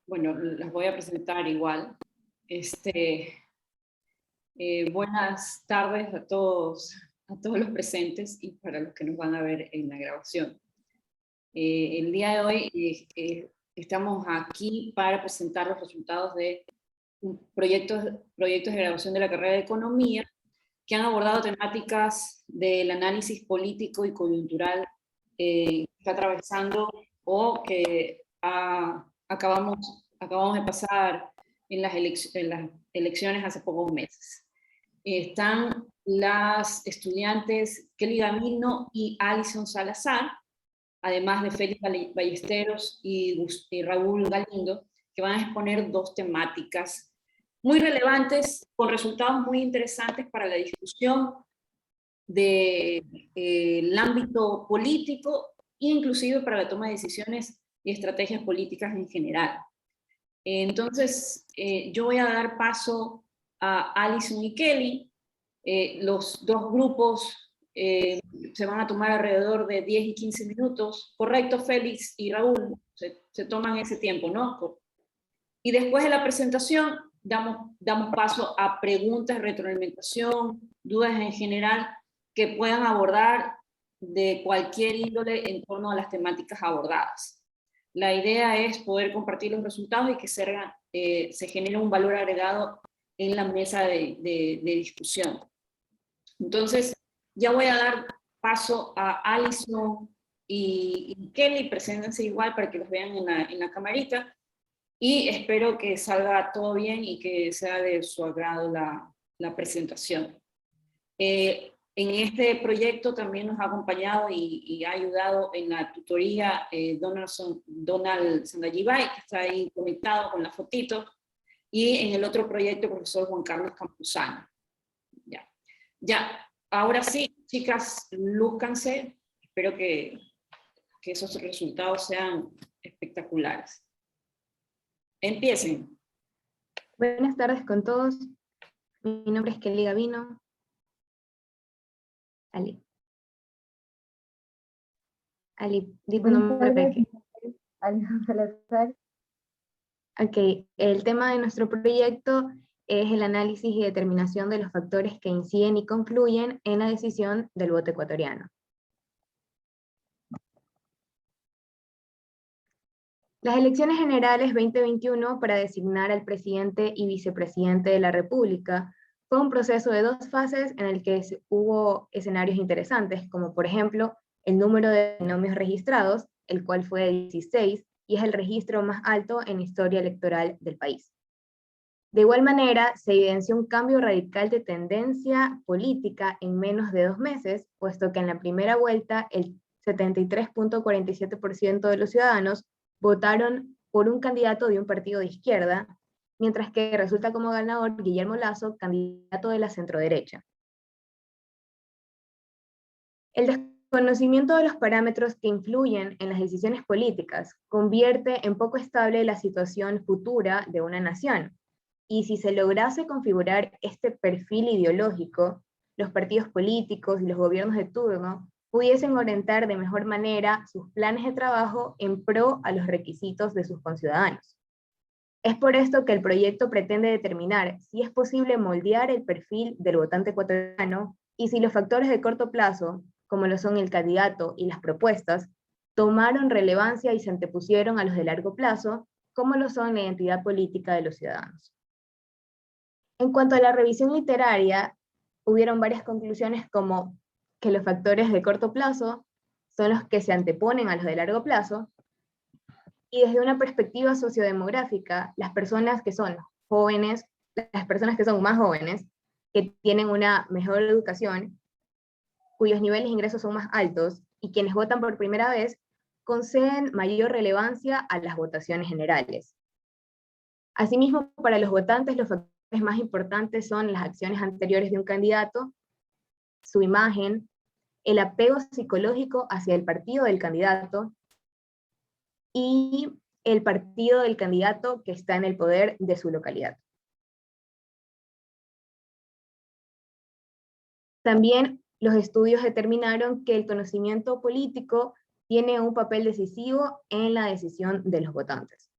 Bueno, las voy a presentar igual. Buenas tardes a todos los presentes y para los que nos van a ver en la grabación. El día de hoy estamos aquí para presentar los resultados de proyectos de graduación de la carrera de Economía que han abordado temáticas del análisis político y coyuntural que está atravesando o que acabamos de pasar en las elecciones hace pocos meses. Están las estudiantes Kelly Gamino y Alison Salazar, además de Félix Ballesteros y Raúl Galindo, que van a exponer dos temáticas muy relevantes, con resultados muy interesantes para la discusión del ámbito político e inclusive para la toma de decisiones y estrategias políticas en general. Entonces, yo voy a dar paso a Alison y Kelly. Los dos grupos se van a tomar alrededor de 10 y 15 minutos. ¿Correcto, Félix y Raúl? Se toman ese tiempo, ¿no? Y después de la presentación, damos paso a preguntas, retroalimentación, dudas en general que puedan abordar de cualquier índole en torno a las temáticas abordadas. La idea es poder compartir los resultados y que se genere un valor agregado en la mesa de discusión. Entonces, ya voy a dar paso a Alison y Kelly, preséntense igual para que los vean en la camarita, y espero que salga todo bien y que sea de su agrado la presentación. En este proyecto también nos ha acompañado y ha ayudado en la tutoría Donald Sandayibay, que está ahí conectado con la fotito, y en el otro proyecto el profesor Juan Carlos Campuzano. Ya, ahora sí, chicas, lúzcanse. Espero que esos resultados sean espectaculares. Empiecen. Buenas tardes con todos. Mi nombre es Kelly Gavino. Ali, di tu nombre. Alison Salazar. Ok, el tema de nuestro proyecto es el análisis y determinación de los factores que inciden y confluyen en la decisión del voto ecuatoriano. Las elecciones generales 2021 para designar al presidente y vicepresidente de la República fue un proceso de 2 fases en el que hubo escenarios interesantes, como por ejemplo el número de binomios registrados, el cual fue 16, y es el registro más alto en la historia electoral del país. De igual manera, se evidenció un cambio radical de tendencia política en menos de 2 meses, puesto que en la primera vuelta el 73.47% de los ciudadanos votaron por un candidato de un partido de izquierda, mientras que resulta como ganador Guillermo Lasso, candidato de la centroderecha. El desconocimiento de los parámetros que influyen en las decisiones políticas convierte en poco estable la situación futura de una nación. Y si se lograse configurar este perfil ideológico, los partidos políticos y los gobiernos de turno pudiesen orientar de mejor manera sus planes de trabajo en pro a los requisitos de sus conciudadanos. Es por esto que el proyecto pretende determinar si es posible moldear el perfil del votante ecuatoriano y si los factores de corto plazo, como lo son el candidato y las propuestas, tomaron relevancia y se antepusieron a los de largo plazo, como lo son la identidad política de los ciudadanos. En cuanto a la revisión literaria, hubieron varias conclusiones como que los factores de corto plazo son los que se anteponen a los de largo plazo, y desde una perspectiva sociodemográfica, las personas que son jóvenes, las personas que son más jóvenes, que tienen una mejor educación, cuyos niveles de ingresos son más altos, y quienes votan por primera vez, conceden mayor relevancia a las votaciones generales. Asimismo, para los votantes, los factores más importantes son las acciones anteriores de un candidato, su imagen, el apego psicológico hacia el partido del candidato y el partido del candidato que está en el poder de su localidad. También los estudios determinaron que el conocimiento político tiene un papel decisivo en la decisión de los votantes.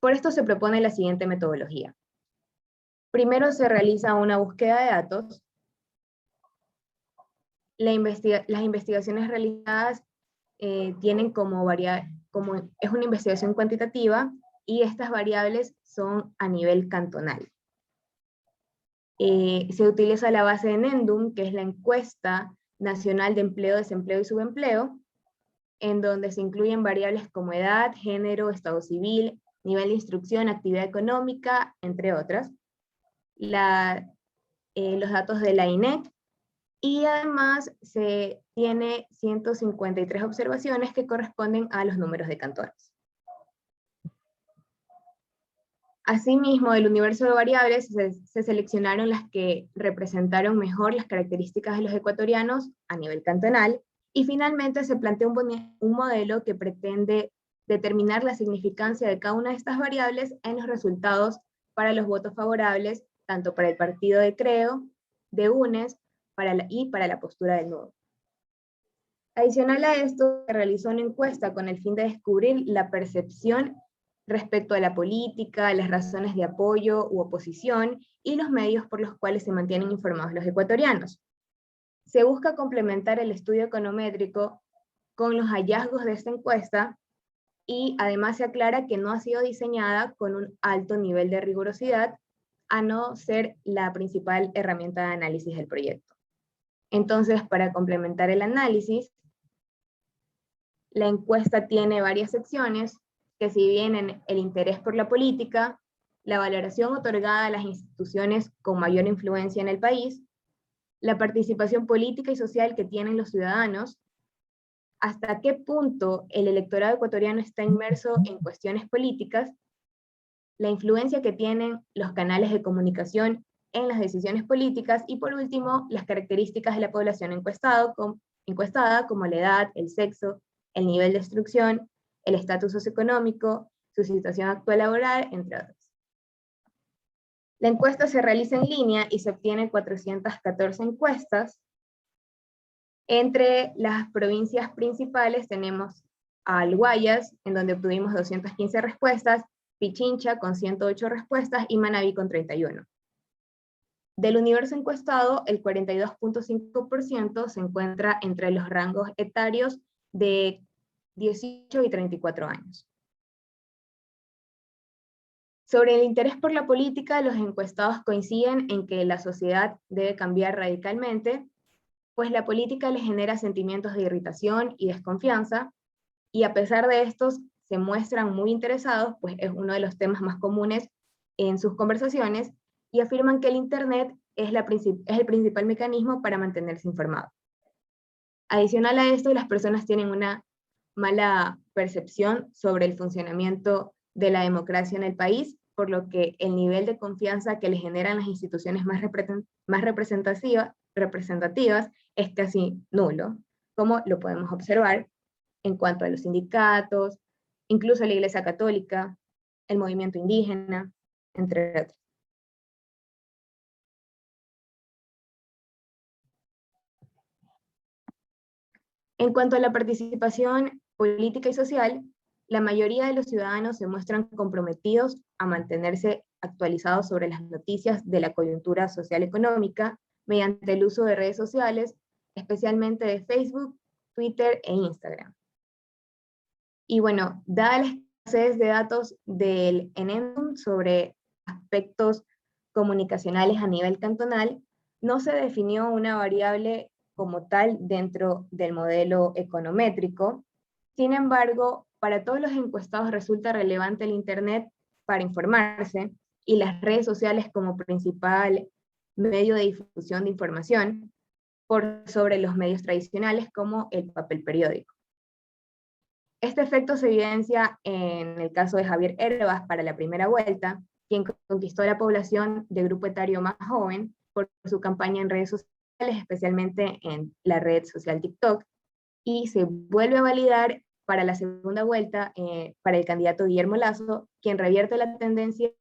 Por esto se propone la siguiente metodología. Primero se realiza una búsqueda de datos. Las investigaciones realizadas tienen es una investigación cuantitativa y estas variables son a nivel cantonal. Se utiliza la base de NENDUM, que es la encuesta nacional de empleo, desempleo y subempleo, en donde se incluyen variables como edad, género, estado civil, nivel de instrucción, actividad económica, entre otras. Los datos de la INEC, y además se tiene 153 observaciones que corresponden a los números de cantones. Asimismo, del universo de variables se seleccionaron las que representaron mejor las características de los ecuatorianos a nivel cantonal, y finalmente se plantea un modelo que pretende determinar la significancia de cada una de estas variables en los resultados para los votos favorables, tanto para el partido de Creo, de UNES, y para la postura del nudo. Adicional a esto, se realizó una encuesta con el fin de descubrir la percepción respecto a la política, las razones de apoyo u oposición, y los medios por los cuales se mantienen informados los ecuatorianos. Se busca complementar el estudio econométrico con los hallazgos de esta encuesta, y además se aclara que no ha sido diseñada con un alto nivel de rigurosidad, a no ser la principal herramienta de análisis del proyecto. Entonces, para complementar el análisis, la encuesta tiene varias secciones, que si bien en el interés por la política, la valoración otorgada a las instituciones con mayor influencia en el país, la participación política y social que tienen los ciudadanos, hasta qué punto el electorado ecuatoriano está inmerso en cuestiones políticas, la influencia que tienen los canales de comunicación en las decisiones políticas, y por último, las características de la población encuestada, como la edad, el sexo, el nivel de instrucción, el estatus socioeconómico, su situación actual laboral, entre otros. La encuesta se realiza en línea y se obtienen 414 encuestas. Entre las provincias principales tenemos al Guayas, en donde obtuvimos 215 respuestas, Pichincha con 108 respuestas y Manabí con 31. Del universo encuestado, el 42.5% se encuentra entre los rangos etarios de 18 y 34 años. Sobre el interés por la política, los encuestados coinciden en que la sociedad debe cambiar radicalmente, pues la política les genera sentimientos de irritación y desconfianza, y a pesar de estos se muestran muy interesados, pues es uno de los temas más comunes en sus conversaciones, y afirman que el Internet es el principal mecanismo para mantenerse informados. Adicional a esto, las personas tienen una mala percepción sobre el funcionamiento de la democracia en el país, por lo que el nivel de confianza que le generan las instituciones más representativas es casi nulo, como lo podemos observar en cuanto a los sindicatos, incluso la Iglesia Católica, el movimiento indígena, entre otros. En cuanto a la participación política y social, la mayoría de los ciudadanos se muestran comprometidos a mantenerse actualizados sobre las noticias de la coyuntura social económica mediante el uso de redes sociales, especialmente de Facebook, Twitter e Instagram. Y bueno, dada la escasez de datos del ENEDUM sobre aspectos comunicacionales a nivel cantonal, no se definió una variable como tal dentro del modelo econométrico. Sin embargo, para todos los encuestados resulta relevante el Internet para informarse, y las redes sociales como principal medio de difusión de información, por sobre los medios tradicionales como el papel periódico. Este efecto se evidencia en el caso de Javier Herbas para la primera vuelta, quien conquistó la población de grupo etario más joven por su campaña en redes sociales, especialmente en la red social TikTok, y se vuelve a validar para la segunda vuelta para el candidato Guillermo Lasso, quien revierte la tendencia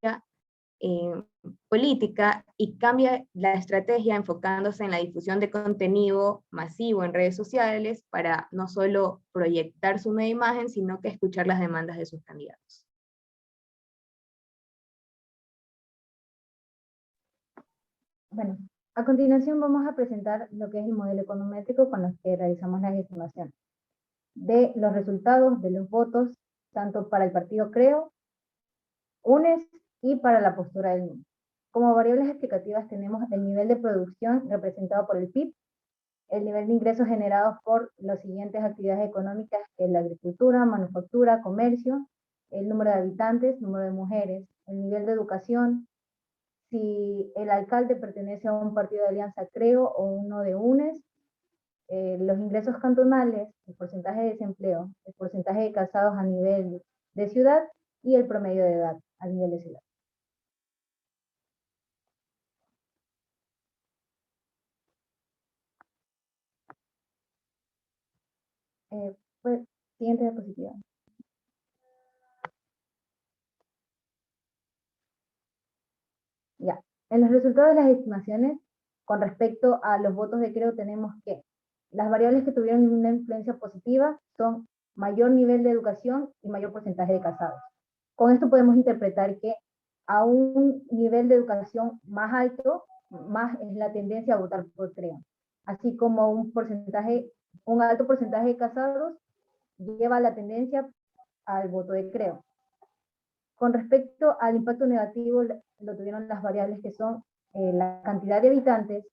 política y cambia la estrategia enfocándose en la difusión de contenido masivo en redes sociales para no solo proyectar su nueva imagen, sino que escuchar las demandas de sus candidatos. Bueno, a continuación vamos a presentar lo que es el modelo econométrico con el que realizamos las estimaciones de los resultados de los votos, tanto para el partido Creo, UNES y para la postura del NUM. Como variables explicativas tenemos el nivel de producción representado por el PIB, el nivel de ingresos generados por las siguientes actividades económicas, que es la agricultura, manufactura, comercio, el número de habitantes, número de mujeres, el nivel de educación, si el alcalde pertenece a un partido de alianza Creo o uno de UNES, los ingresos cantonales, el porcentaje de desempleo, el porcentaje de casados a nivel de ciudad y el promedio de edad a nivel de ciudad. Pues, siguiente diapositiva. Ya. En los resultados de las estimaciones, con respecto a los votos de Creo, tenemos que las variables que tuvieron una influencia positiva son mayor nivel de educación y mayor porcentaje de casados. Con esto podemos interpretar que a un nivel de educación más alto, más es la tendencia a votar por Creo. Así como un alto porcentaje de casados lleva la tendencia al voto de Creo. Con respecto al impacto negativo, lo tuvieron las variables que son la cantidad de habitantes,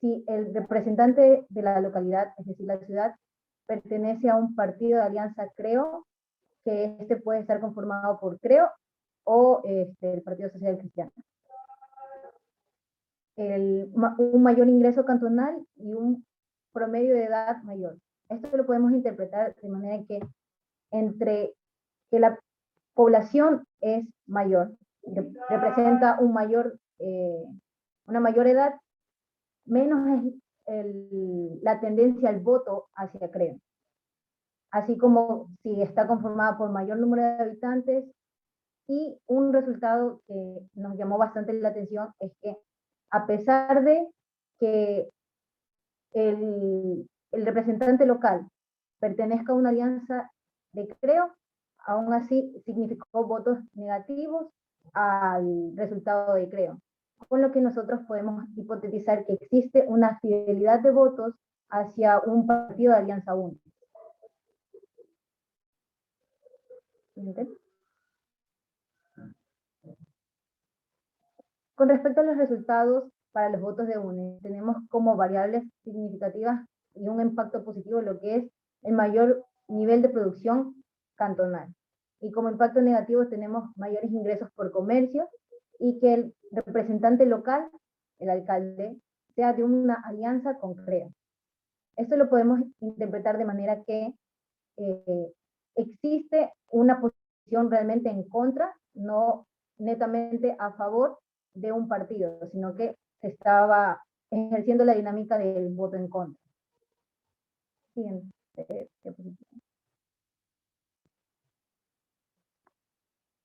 si el representante de la localidad, es decir, la ciudad, pertenece a un partido de alianza Creo, que este puede estar conformado por Creo o el Partido Social Cristiano. Un mayor ingreso cantonal y un promedio de edad mayor. Esto lo podemos interpretar de manera que entre que la población es mayor, representa una mayor edad, menos es la tendencia al voto hacia Creo. Así como si está conformada por mayor número de habitantes, y un resultado que nos llamó bastante la atención es que a pesar de que el representante local pertenezca a una alianza de Creo, aún así significó votos negativos al resultado de Creo. Con lo que nosotros podemos hipotetizar que existe una fidelidad de votos hacia un partido de alianza única. Con respecto a los resultados para los votos de UNES, tenemos como variables significativas y un impacto positivo lo que es el mayor nivel de producción cantonal. Y como impacto negativo tenemos mayores ingresos por comercio y que el representante local, el alcalde, sea de una alianza con Creo. Esto lo podemos interpretar de manera que existe una posición realmente en contra, no netamente a favor de un partido, sino que se estaba ejerciendo la dinámica del voto en contra. Siguiente.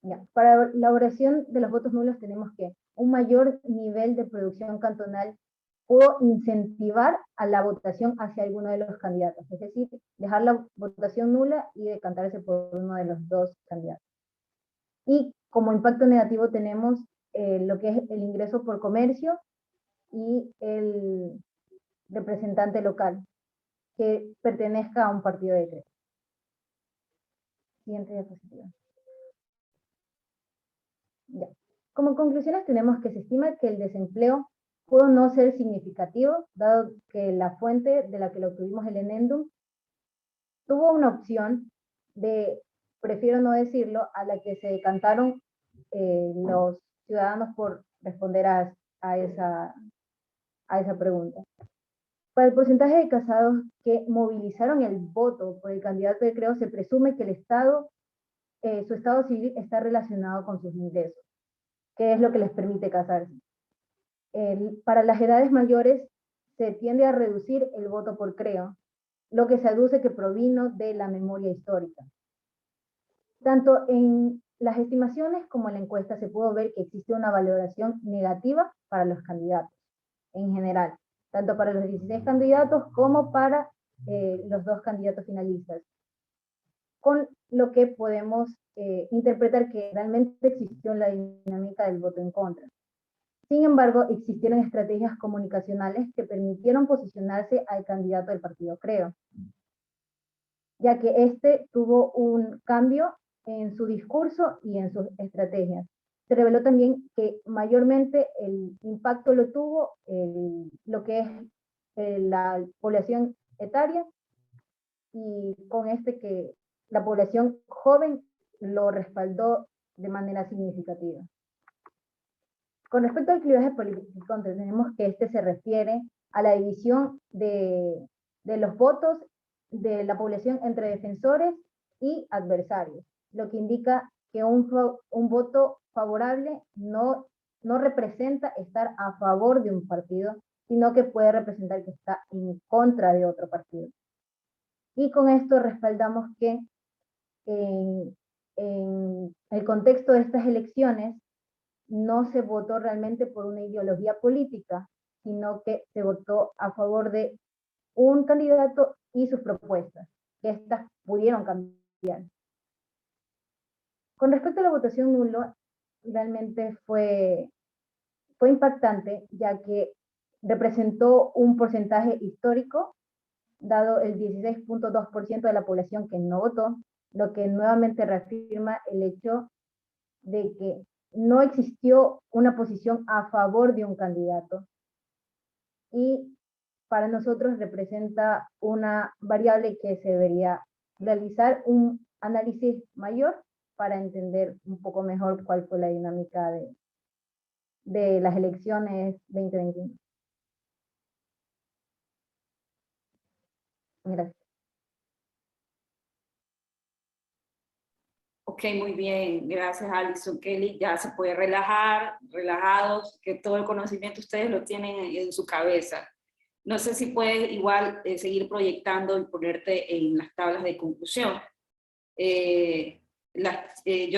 Ya. Para la elaboración de los votos nulos tenemos que un mayor nivel de producción cantonal pudo incentivar a la votación hacia alguno de los candidatos, es decir, dejar la votación nula y decantarse por uno de los dos candidatos. Y como impacto negativo tenemos lo que es el ingreso por comercio y el representante local que pertenezca a un partido de Creo. Siguiente diapositiva. Ya. Como conclusiones tenemos que se estima que el desempleo pudo no ser significativo, dado que la fuente de la que lo obtuvimos, el ENENDUM, tuvo una opción de, prefiero no decirlo, a la que se decantaron los ciudadanos por responder a esa pregunta. Para el porcentaje de casados que movilizaron el voto por el candidato de Creo, se presume que su estado civil está relacionado con sus ingresos, que es lo que les permite casarse. Para las edades mayores se tiende a reducir el voto por Creo, lo que se aduce que provino de la memoria histórica. Tanto en las estimaciones como en la encuesta se pudo ver que existe una valoración negativa para los candidatos en general, tanto para los 16 candidatos como para los dos candidatos finalistas, con lo que podemos interpretar que realmente existió la dinámica del voto en contra. Sin embargo, existieron estrategias comunicacionales que permitieron posicionarse al candidato del partido Creo, ya que este tuvo un cambio en su discurso y en sus estrategias. Se reveló también que mayormente el impacto lo tuvo lo que es la población etaria, y con que la población joven lo respaldó de manera significativa. Con respecto al clivaje político, entendemos que este se refiere a la división de los votos de la población entre defensores y adversarios, lo que indica que un voto favorable no representa estar a favor de un partido, sino que puede representar que está en contra de otro partido. Y con esto respaldamos que en el contexto de estas elecciones no se votó realmente por una ideología política, sino que se votó a favor de un candidato y sus propuestas, que estas pudieron cambiar. Con respecto a la votación nulo, realmente fue impactante, ya que representó un porcentaje histórico, dado el 16.2% de la población que no votó, lo que nuevamente reafirma el hecho de que no existió una posición a favor de un candidato. Y para nosotros representa una variable que se debería realizar un análisis mayor para entender un poco mejor cuál fue la dinámica de las elecciones 2021. Gracias. Ok, muy bien. Gracias, Alison. Kelly, ya se puede relajar, relajados, que todo el conocimiento ustedes lo tienen en su cabeza. No sé si puedes igual seguir proyectando y ponerte en las tablas de conclusión. Yo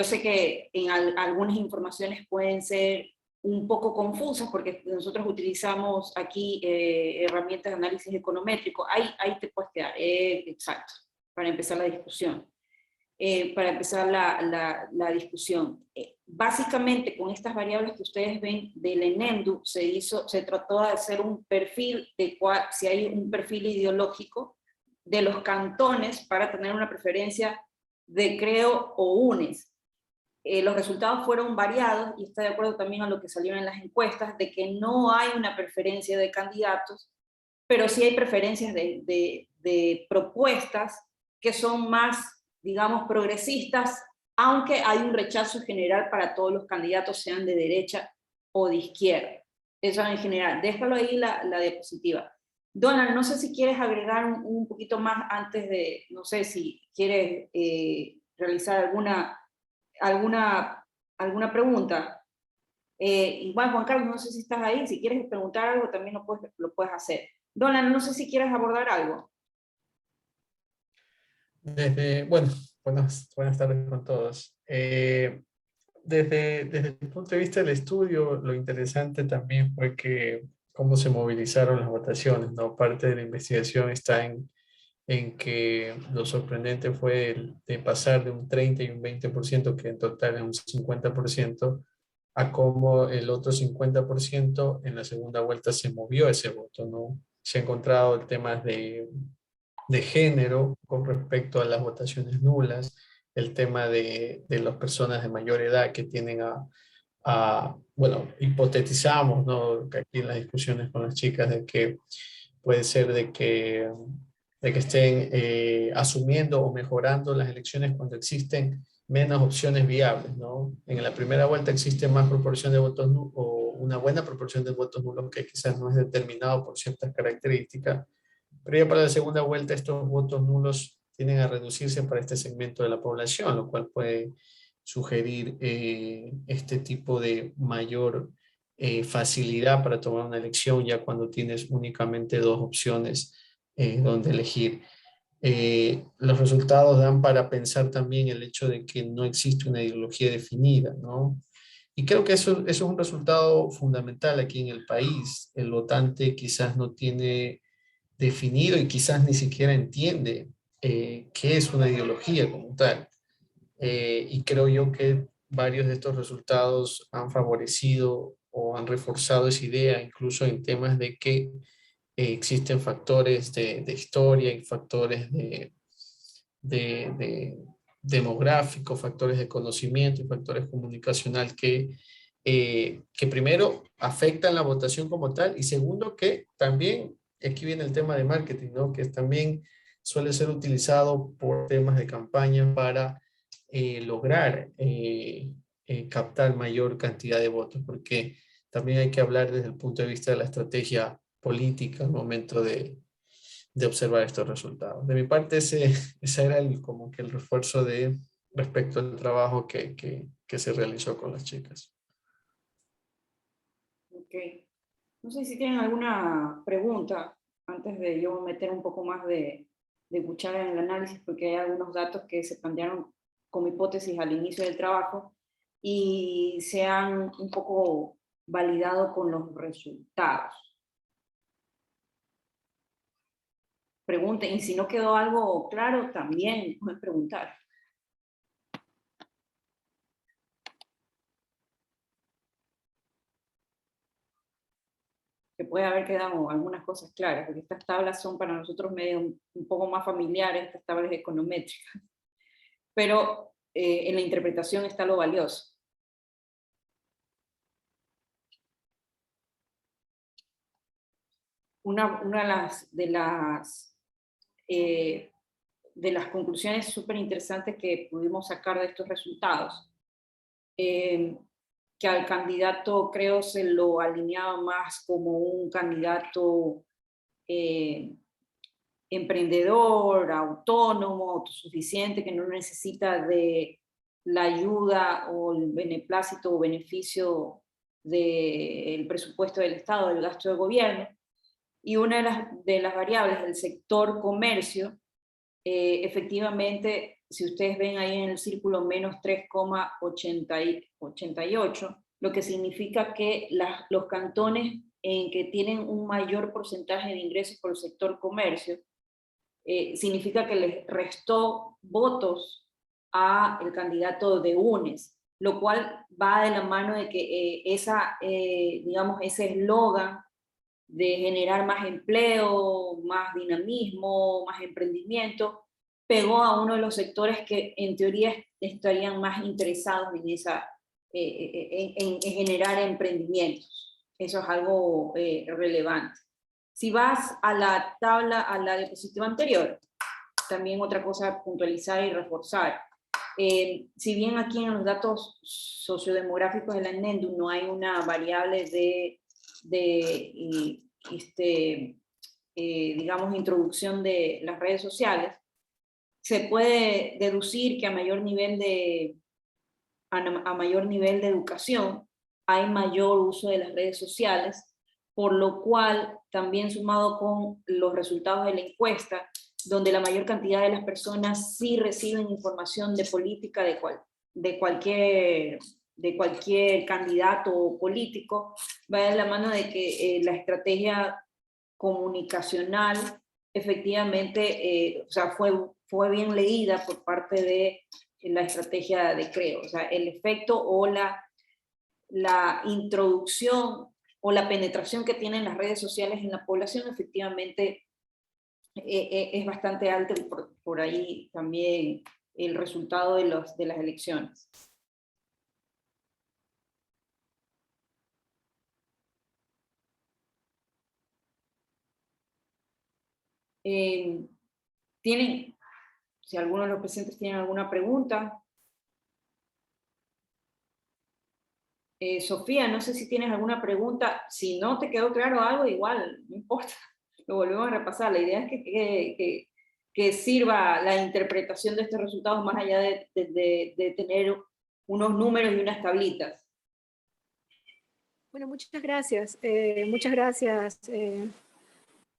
sé que en algunas informaciones pueden ser un poco confusas porque nosotros utilizamos aquí herramientas de análisis econométrico. Ahí te puedes quedar, exacto, para empezar la discusión. La discusión. Básicamente, con estas variables que ustedes ven del ENENDU, se trató de hacer un perfil de si hay un perfil ideológico de los cantones para tener una preferencia de Creo o UNES. Los resultados fueron variados, y estoy de acuerdo también a lo que salió en las encuestas, de que no hay una preferencia de candidatos, pero sí hay preferencias de propuestas que son más, digamos, progresistas, aunque hay un rechazo general para todos los candidatos, sean de derecha o de izquierda. Eso en general. Déjalo ahí la diapositiva. Donald, no sé si quieres agregar un poquito más antes de, no sé si quieres realizar alguna pregunta. Igual, Juan Carlos, no sé si estás ahí, si quieres preguntar algo también lo puedes hacer. Donald, no sé si quieres abordar algo. Buenas tardes con todos. Desde el punto de vista del estudio, lo interesante también fue que cómo se movilizaron las votaciones, ¿no? Parte de la investigación está en que lo sorprendente fue de pasar de un 30 y un 20%, que en total es un 50%, a cómo el otro 50% en la segunda vuelta se movió ese voto, ¿no? Se ha encontrado temas de género con respecto a las votaciones nulas, el tema de las personas de mayor edad que tienen bueno, hipotetizamos, ¿no? Que aquí en las discusiones con las chicas de que puede ser de que estén asumiendo o mejorando las elecciones cuando existen menos opciones viables, ¿no? En la primera vuelta existe más proporción de votos nulos, o una buena proporción de votos nulos que quizás no es determinado por ciertas características, pero ya para la segunda vuelta estos votos nulos tienden a reducirse para este segmento de la población, lo cual puede sugerir este tipo de mayor facilidad para tomar una elección ya cuando tienes únicamente dos opciones donde elegir. Los resultados dan para pensar también el hecho de que no existe una ideología definida, ¿no? Y creo que eso es un resultado fundamental aquí en el país. El votante quizás no tiene definido y quizás ni siquiera entiende qué es una ideología como tal. Y creo yo que varios de estos resultados han favorecido o han reforzado esa idea, incluso en temas de que existen factores de historia y factores de demográficos, factores de conocimiento y factores comunicacional que primero afectan la votación como tal y segundo que también, aquí viene el tema de marketing, ¿no? Que también suele ser utilizado por temas de campaña para lograr captar mayor cantidad de votos, porque también hay que hablar desde el punto de vista de la estrategia política al momento de observar estos resultados. De mi parte, ese era como que el refuerzo respecto al trabajo que se realizó con las chicas. Ok. No sé si tienen alguna pregunta antes de yo meter un poco más de cuchara en el análisis, porque hay algunos datos que se plantearon como hipótesis al inicio del trabajo y se han un poco validado con los resultados. Pregunten, y si no quedó algo claro, también pueden preguntar. Que puede haber quedado algunas cosas claras, porque estas tablas son para nosotros medio un poco más familiares, estas tablas econométricas. Pero en la interpretación está lo valioso. Una de las conclusiones súper interesantes que pudimos sacar de estos resultados, que al candidato creo se lo alineaba más como un candidato emprendedor, autónomo, autosuficiente, que no necesita de la ayuda o el beneplácito o beneficio del presupuesto del Estado, del gasto del gobierno. Y una de las variables del sector comercio, efectivamente, si ustedes ven ahí en el círculo menos 3,88, lo que significa que los cantones en que tienen un mayor porcentaje de ingresos por el sector comercio, significa que les restó votos al candidato de UNES, lo cual va de la mano de que digamos, ese eslogan de generar más empleo, más dinamismo, más emprendimiento, pegó a uno de los sectores que en teoría estarían más interesados en generar emprendimientos. Eso es algo relevante. Si vas a la tabla, a la diapositiva anterior, también otra cosa a puntualizar y reforzar. Si bien aquí en los datos sociodemográficos de la NENDU no hay una variable digamos, introducción de las redes sociales, se puede deducir que a mayor nivel de educación hay mayor uso de las redes sociales, por lo cual también sumado con los resultados de la encuesta, donde la mayor cantidad de las personas sí reciben información de política de cualquier candidato político, va de la mano de que la estrategia comunicacional efectivamente fue bien leída por parte de la estrategia de Creo. O sea, el efecto o la introducción o la penetración que tienen las redes sociales en la población efectivamente es bastante alto, y por ahí también el resultado de las elecciones. Si alguno de los presentes tienen alguna pregunta. Sofía, no sé si tienes alguna pregunta. Si no te quedó claro algo, igual, no importa, lo volvemos a repasar. La idea es que sirva la interpretación de estos resultados más allá de tener unos números y unas tablitas. Bueno, muchas gracias.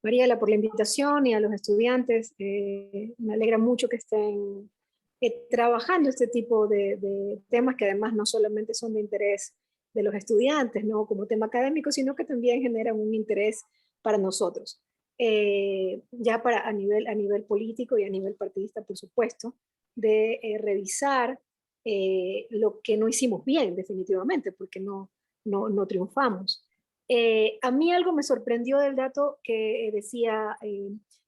Mariela, por la invitación y a los estudiantes. Me alegra mucho que estén trabajando este tipo de temas que además no solamente son de interés de los estudiantes, ¿no? Como tema académico, sino que también generan un interés para nosotros. Ya a nivel político y a nivel partidista, por supuesto, de revisar lo que no hicimos bien, definitivamente, porque no no triunfamos. A mí algo me sorprendió del dato que decía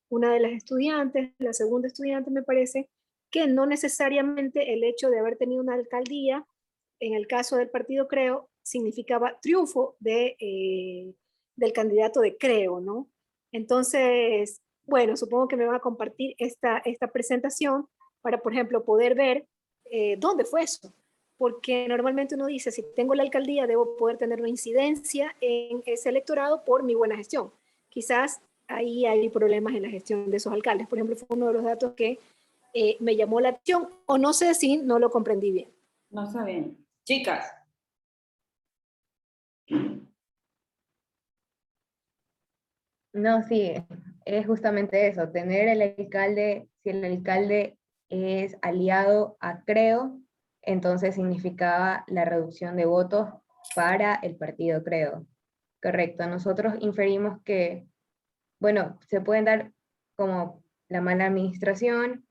una de las estudiantes, la segunda estudiante me parece, que no necesariamente el hecho de haber tenido una alcaldía, en el caso del partido Creo, significaba triunfo del candidato de Creo, ¿no? Entonces, bueno, supongo que me van a compartir esta presentación para, por ejemplo, poder ver dónde fue eso. Porque normalmente uno dice, si tengo la alcaldía, debo poder tener una incidencia en ese electorado por mi buena gestión. Quizás ahí hay problemas en la gestión de esos alcaldes. Por ejemplo, fue uno de los datos que me llamó la atención, o no sé si no lo comprendí bien. No está bien. Chicas. No, sí, es justamente eso, tener el alcalde, si el alcalde es aliado a Creo, entonces significaba la reducción de votos para el partido Creo. Correcto, nosotros inferimos que, bueno, se pueden dar como la mala administración,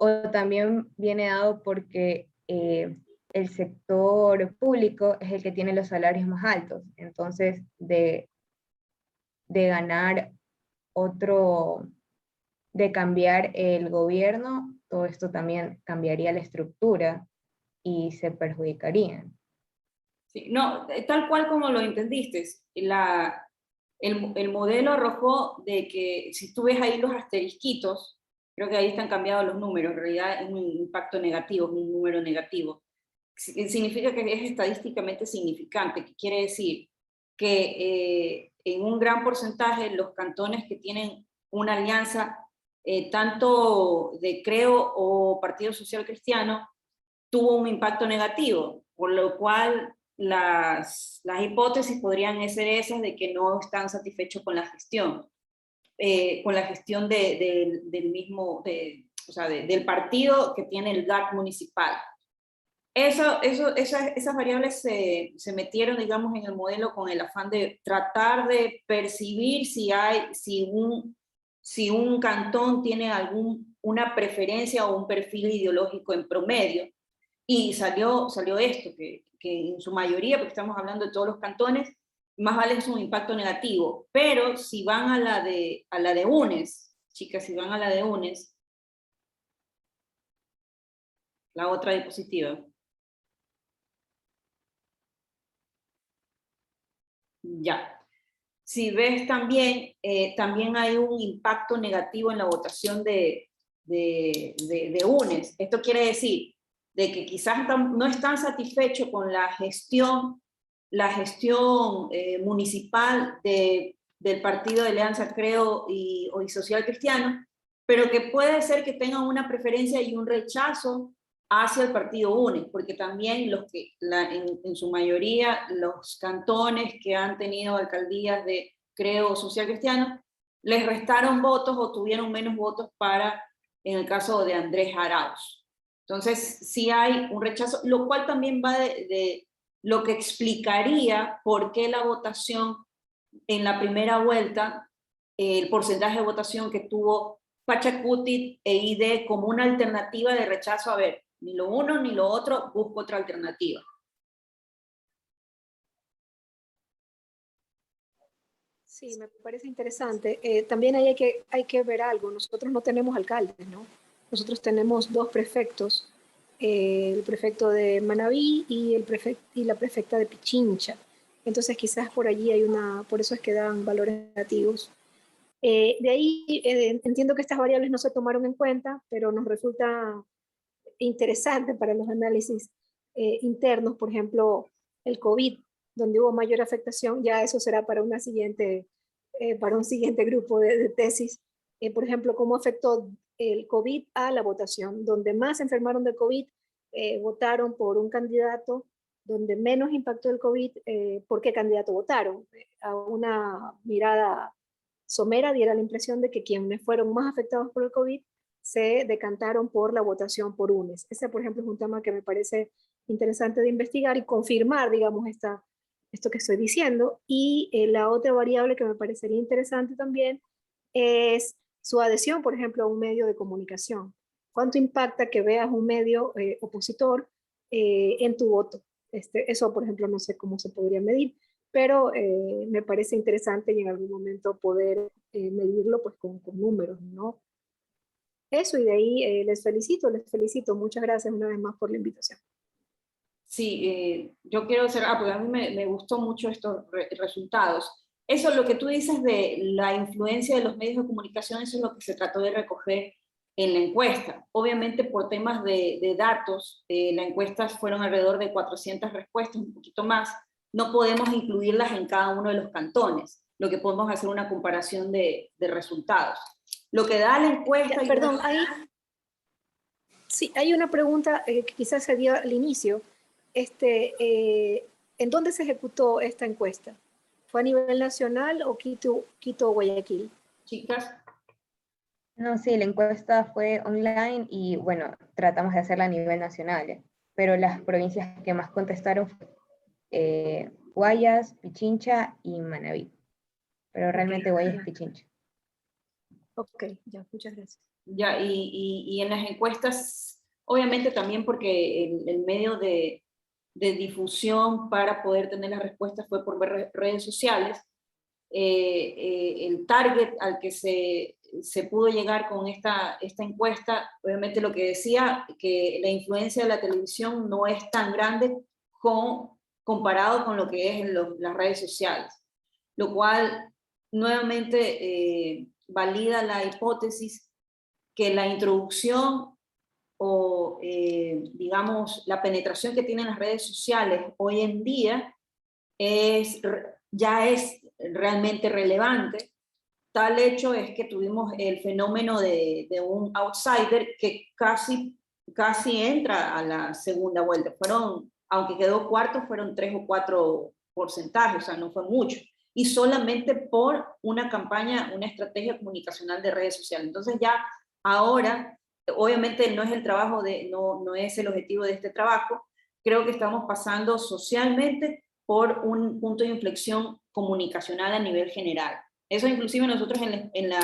o también viene dado porque el sector público es el que tiene los salarios más altos, entonces de ganar de cambiar el gobierno, todo esto también cambiaría la estructura y se perjudicarían. Sí, no, tal cual como lo entendiste, el modelo arrojó de que si tú ves ahí los asterisquitos, creo que ahí están cambiados los números, en realidad es un impacto negativo, es un número negativo. Significa que es estadísticamente significante, que quiere decir que en un gran porcentaje los cantones que tienen una alianza, tanto de Creo o Partido Social Cristiano, tuvo un impacto negativo, por lo cual las hipótesis podrían ser esas de que no están satisfechos con la gestión del mismo, o sea, del partido que tiene el GAC municipal. Esas variables se metieron, digamos, en el modelo con el afán de tratar de percibir si un cantón tiene una preferencia o un perfil ideológico en promedio. Y salió esto, que en su mayoría, porque estamos hablando de todos los cantones, más vale es un impacto negativo. Pero si van a la de UNES, chicas, si van a la de UNES, la otra diapositiva. Ya. Si ves también, también hay un impacto negativo en la votación de UNES. Esto quiere decir de que quizás no están satisfechos con la gestión municipal del Partido de Alianza Creo y Social Cristiano, pero que puede ser que tengan una preferencia y un rechazo hacia el partido UNES, porque también en su mayoría los cantones que han tenido alcaldías de Creo Social Cristiano, les restaron votos o tuvieron menos votos en el caso de Andrés Arauz. Entonces sí hay un rechazo, lo cual también va de lo que explicaría por qué la votación en la primera vuelta, el porcentaje de votación que tuvo Pachacuti e ID como una alternativa de rechazo. A ver, ni lo uno ni lo otro, busco otra alternativa. Sí, me parece interesante. También hay que ver algo. Nosotros no tenemos alcaldes, ¿no? Nosotros tenemos dos prefectos, el prefecto de Manabí y la prefecta de Pichincha. Entonces quizás por allí por eso es que dan valores negativos. De ahí entiendo que estas variables no se tomaron en cuenta, pero nos resulta interesante para los análisis internos, por ejemplo, el COVID, donde hubo mayor afectación, ya eso será para un siguiente grupo de tesis. Por ejemplo, cómo afectó el COVID a la votación, donde más se enfermaron de COVID, votaron por un candidato, donde menos impactó el COVID, ¿por qué candidato votaron? A una mirada somera diera la impresión de que quienes fueron más afectados por el COVID se decantaron por la votación por UNES. Ese, por ejemplo, es un tema que me parece interesante de investigar y confirmar, digamos, esto que estoy diciendo. Y la otra variable que me parecería interesante también es su adhesión, por ejemplo, a un medio de comunicación. ¿Cuánto impacta que veas un medio opositor en tu voto? Eso, por ejemplo, no sé cómo se podría medir, pero me parece interesante y en algún momento poder medirlo pues con números, ¿no? Eso, y de ahí les felicito. Muchas gracias una vez más por la invitación. Sí, yo quiero cerrar, porque a mí me gustó mucho estos resultados. Eso, lo que tú dices de la influencia de los medios de comunicación, eso es lo que se trató de recoger en la encuesta. Obviamente por temas de datos, la encuesta fueron alrededor de 400 respuestas, un poquito más. No podemos incluirlas en cada uno de los cantones. Lo que podemos hacer una comparación de resultados. Lo que da la encuesta... Perdón, sí, hay una pregunta que quizás se dio al inicio. ¿En dónde se ejecutó esta encuesta? ¿Fue a nivel nacional o Quito o Guayaquil? Chicas. No, sí, la encuesta fue online y bueno, tratamos de hacerla a nivel nacional, pero las provincias que más contestaron fueron Guayas, Pichincha y Manabí. Pero realmente Guayas y Pichincha. Ok, ya, muchas gracias. Ya, y en las encuestas, obviamente también porque el medio de difusión para poder tener las respuestas fue por redes sociales. El target al que se pudo llegar con esta encuesta, obviamente lo que decía, que la influencia de la televisión no es tan grande comparado con lo que es las redes sociales, lo cual nuevamente valida la hipótesis que la introducción o, digamos, la penetración que tienen las redes sociales hoy en día ya es realmente relevante. Tal hecho es que tuvimos el fenómeno de un outsider que casi entra a la segunda vuelta. Aunque quedó cuarto, fueron 3 o 4 porcentajes, o sea, no fue mucho. Y solamente por una campaña, una estrategia comunicacional de redes sociales. Entonces ya ahora, obviamente no es el trabajo no es el objetivo de este trabajo. Creo que estamos pasando socialmente por un punto de inflexión comunicacional a nivel general. Eso inclusive nosotros en la